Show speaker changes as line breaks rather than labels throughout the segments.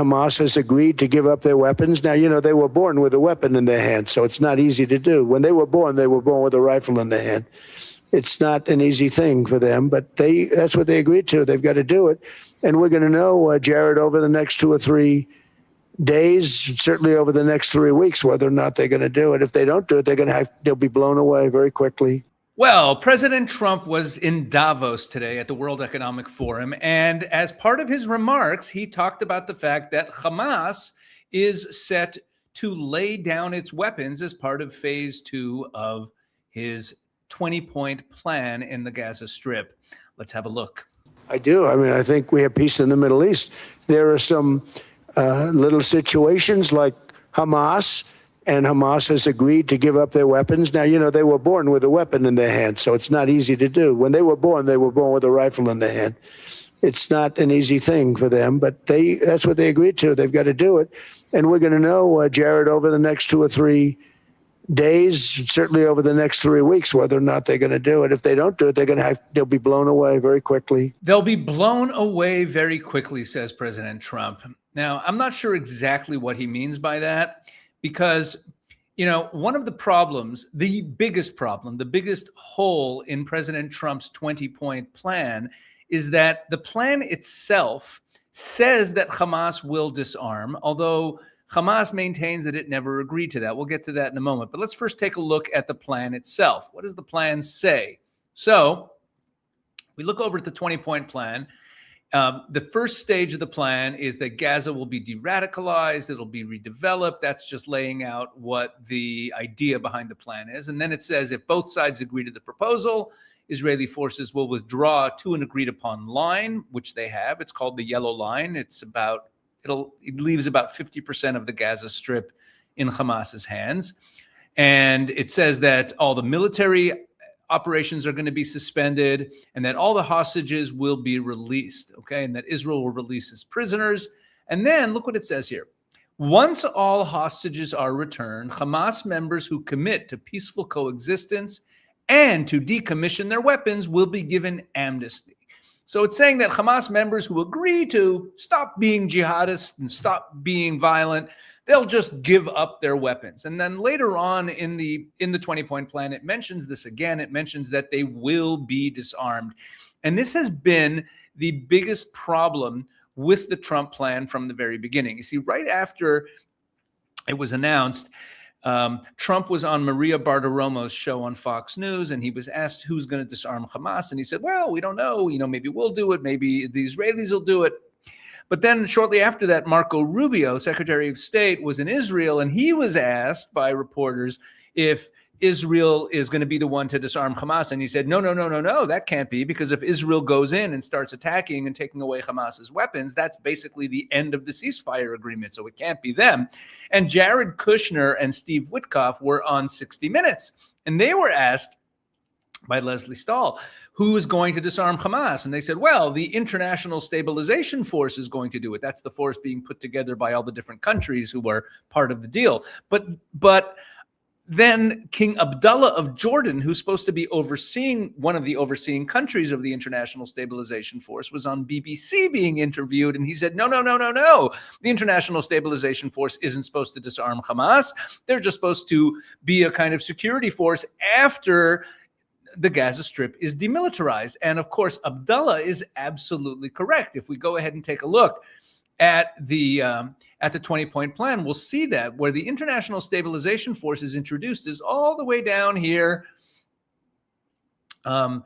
Hamas has agreed to give up their weapons. Now, they were born with a weapon in their hand, so it's not easy to do. When they were born with a rifle in their hand. It's not an easy thing for them, but that's what they agreed to. They've got to do it. And we're going to know, Jared, over the next 2 or 3 days, certainly over the next 3 weeks, whether or not they're going to do it. If they don't do it, they'll be blown away very quickly.
Well, President Trump was in Davos today at the World Economic Forum, and as part of his remarks, he talked about the fact that Hamas is set to lay down its weapons as part of phase 2 of his 20-point plan in the Gaza Strip. Let's have a look.
I do. I think we have peace in the Middle East. There are some little situations like Hamas, and Hamas has agreed to give up their weapons. Now, they were born with a weapon in their hand, so it's not easy to do. When they were born with a rifle in their hand. It's not an easy thing for them, but that's what they agreed to. They've got to do it. And we're going to know, Jared, over the next 2 or 3 days, certainly over the next 3 weeks, whether or not they're going to do it. If they don't do it, they'll be blown away very quickly.
They'll be blown away very quickly, says President Trump. Now, I'm not sure exactly what he means by that, because, one of the problems, the biggest hole in President Trump's 20-point plan is that the plan itself says that Hamas will disarm, although Hamas maintains that it never agreed to that. We'll get to that in a moment. But let's first take a look at the plan itself. What does the plan say? So we look over at the 20-point plan. The first stage of the plan is that Gaza will be de-radicalized. It'll be redeveloped. That's just laying out what the idea behind the plan is. And then it says if both sides agree to the proposal, Israeli forces will withdraw to an agreed-upon line, which they have. It's called the Yellow Line. It leaves about 50% of the Gaza Strip in Hamas's hands. And it says that all the military operations are going to be suspended and that all the hostages will be released, okay? And that Israel will release its prisoners. And then look what it says here. Once all hostages are returned, Hamas members who commit to peaceful coexistence and to decommission their weapons will be given amnesty. So it's saying that Hamas members who agree to stop being jihadists and stop being violent, they'll just give up their weapons. And then later on in the 20-point plan, it mentions this again. It mentions that they will be disarmed. And this has been the biggest problem with the Trump plan from the very beginning. You see, right after it was announced, Trump was on Maria Bartiromo's show on Fox News, and he was asked who's going to disarm Hamas. And he said, well, we don't know. Maybe we'll do it. Maybe the Israelis will do it. But then shortly after that, Marco Rubio, Secretary of State, was in Israel, and he was asked by reporters if Israel is going to be the one to disarm Hamas. And he said, no, that can't be, because if Israel goes in and starts attacking and taking away Hamas's weapons, that's basically the end of the ceasefire agreement. So it can't be them. And Jared Kushner and Steve Witkoff were on 60 Minutes, and they were asked by Leslie Stahl, who is going to disarm Hamas? And they said, well, the International Stabilization Force is going to do it. That's the force being put together by all the different countries who were part of the deal. But then King Abdullah of Jordan, who's supposed to be one of the overseeing countries of the International Stabilization Force, was on BBC being interviewed, and he said, no. The International Stabilization Force isn't supposed to disarm Hamas. They're just supposed to be a kind of security force after the Gaza Strip is demilitarized. And of course, Abdullah is absolutely correct. If we go ahead and take a look at the 20-point plan, we'll see that where the International Stabilization Force is introduced is all the way down here. In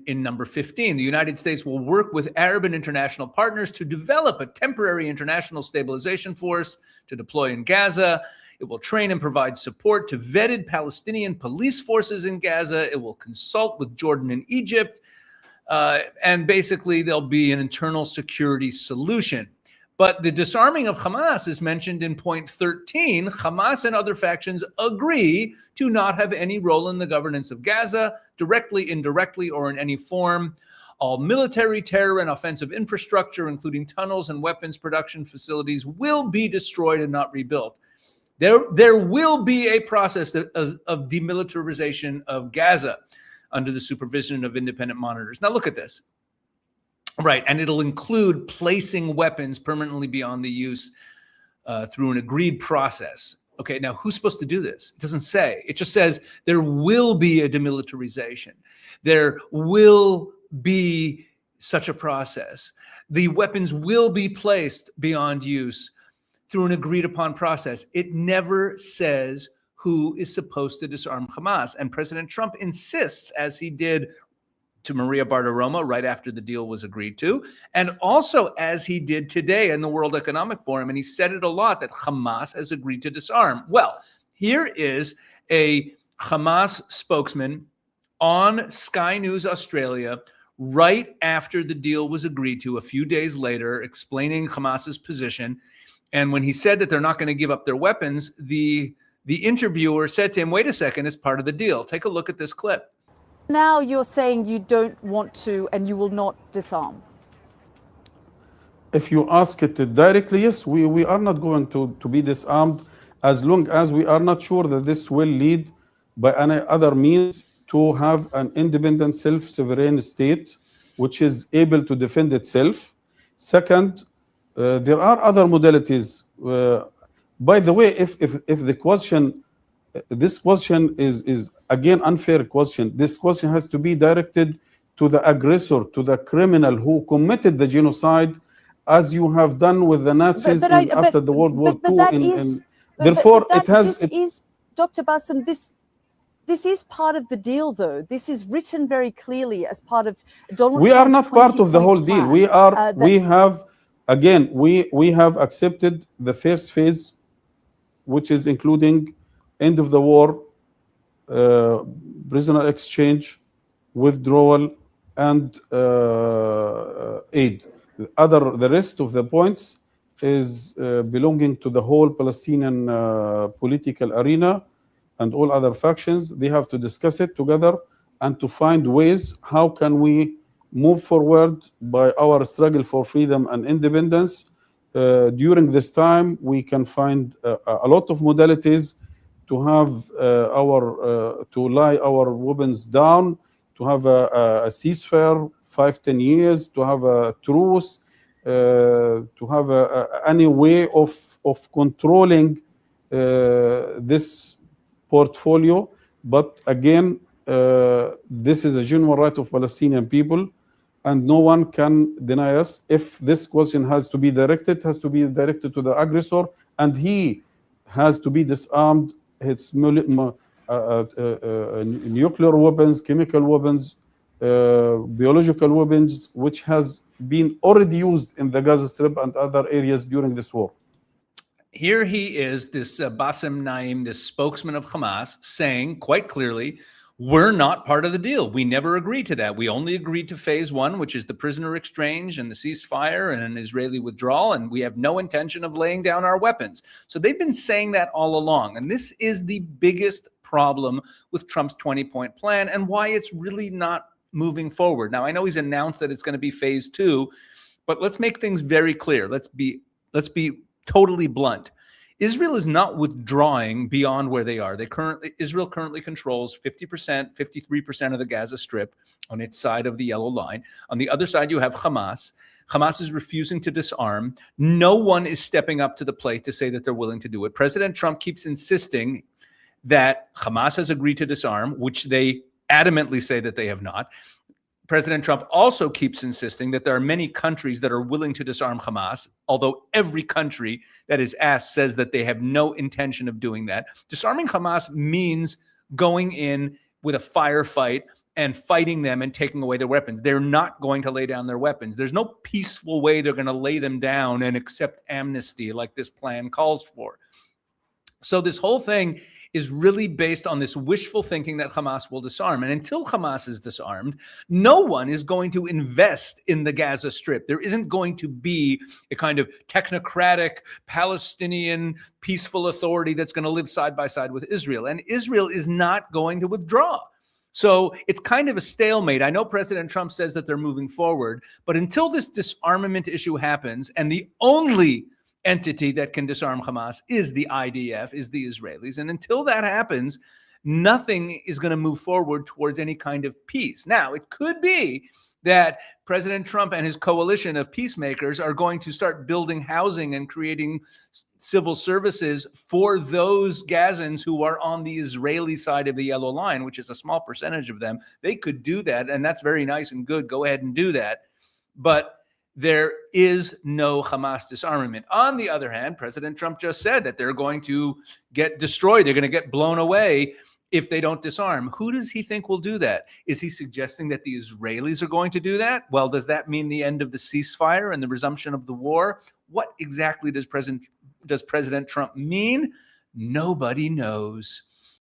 number 15. The United States will work with Arab and international partners to develop a temporary international stabilization force to deploy in Gaza. It will train and provide support to vetted Palestinian police forces in Gaza. It will consult with Jordan and Egypt. And basically, there'll be an internal security solution. But the disarming of Hamas is mentioned in point 13. Hamas and other factions agree to not have any role in the governance of Gaza, directly, indirectly, or in any form. All military, terror, and offensive infrastructure, including tunnels and weapons production facilities, will be destroyed and not rebuilt. There will be a process of demilitarization of Gaza under the supervision of independent monitors. Now look at this. Right. And it'll include placing weapons permanently beyond the use through an agreed process. Okay, now who's supposed to do this? It doesn't say. It just says there will be a demilitarization. There will be such a process. The weapons will be placed beyond use through an agreed upon process. It never says who is supposed to disarm Hamas. And President Trump insists, as he did to Maria Bartiromo right after the deal was agreed to, and also as he did today in the World Economic Forum, and he said it a lot, that Hamas has agreed to disarm. Well, here is a Hamas spokesman on Sky News Australia right after the deal was agreed to, a few days later, explaining Hamas's position. And when he said that they're not going to give up their weapons, the interviewer said to him, wait a second, it's part of the deal. Take a look at this clip.
Now you're saying you don't want to and you will not disarm.
If you ask it directly, yes, we are not going to be disarmed as long as we are not sure that this will lead by any other means to have an independent, self-sovereign state which is able to defend itself. Second, there are other modalities. By the way, if the question, this question is again unfair question. This question has to be directed to the aggressor, to the criminal who committed the genocide, as you have done with the Nazis after the World War II. Therefore, it has.
Dr. Bassem, this is part of the deal, though. This is written very clearly as part of Donald Trump's
We are not part of the whole deal. We are. We have accepted the first phase, which is including end of the war, prisoner exchange, withdrawal, and aid. The rest of the points is belonging to the whole Palestinian political arena and all other factions. They have to discuss it together and to find ways how can we move forward by our struggle for freedom and independence. During this time, we can find a lot of modalities to have to lie our weapons down, to have a ceasefire, 5-10 years, to have a truce, to have any way of controlling this portfolio. But again, this is a genuine right of Palestinian people, and no one can deny us. If this question has to be directed, to the aggressor, and he has to be disarmed. It's nuclear weapons, chemical weapons, biological weapons, which has been already used in the Gaza Strip and other areas during this war.
Here he is, this Bassem Naim, this spokesman of Hamas, saying quite clearly, we're not part of the deal. We never agreed to that. We only agreed to phase one, which is the prisoner exchange and the ceasefire and an Israeli withdrawal, and we have no intention of laying down our weapons. So they've been saying that all along, and this is the biggest problem with Trump's 20-point plan and why it's really not moving forward. Now, I know he's announced that it's going to be phase two, but let's make things very clear. Let's be totally blunt. Israel is not withdrawing beyond where they are. Israel currently controls 50%, 53% of the Gaza Strip on its side of the yellow line. On the other side, you have Hamas. Hamas is refusing to disarm. No one is stepping up to the plate to say that they're willing to do it. President Trump keeps insisting that Hamas has agreed to disarm, which they adamantly say that they have not. President Trump also keeps insisting that there are many countries that are willing to disarm Hamas, although every country that is asked says that they have no intention of doing that. Disarming Hamas means going in with a firefight and fighting them and taking away their weapons. They're not going to lay down their weapons. There's no peaceful way they're going to lay them down and accept amnesty like this plan calls for. So this whole thing is really based on this wishful thinking that Hamas will disarm. And until Hamas is disarmed, no one is going to invest in the Gaza Strip. There isn't going to be a kind of technocratic Palestinian peaceful authority that's going to live side by side with Israel. And Israel is not going to withdraw. So it's kind of a stalemate. I know President Trump says that they're moving forward, but until this disarmament issue happens, and the only entity that can disarm Hamas is the IDF, is the Israelis. And until that happens, nothing is going to move forward towards any kind of peace. Now, it could be that President Trump and his coalition of peacemakers are going to start building housing and creating civil services for those Gazans who are on the Israeli side of the yellow line, which is a small percentage of them. They could do that, and that's very nice and good. Go ahead and do that. But there is no Hamas disarmament. On the other hand, President Trump just said that they're going to get destroyed. They're going to get blown away if they don't disarm. Who does he think will do that? Is he suggesting that the Israelis are going to do that? Well, does that mean the end of the ceasefire and the resumption of the war? What exactly does President Trump mean? Nobody knows.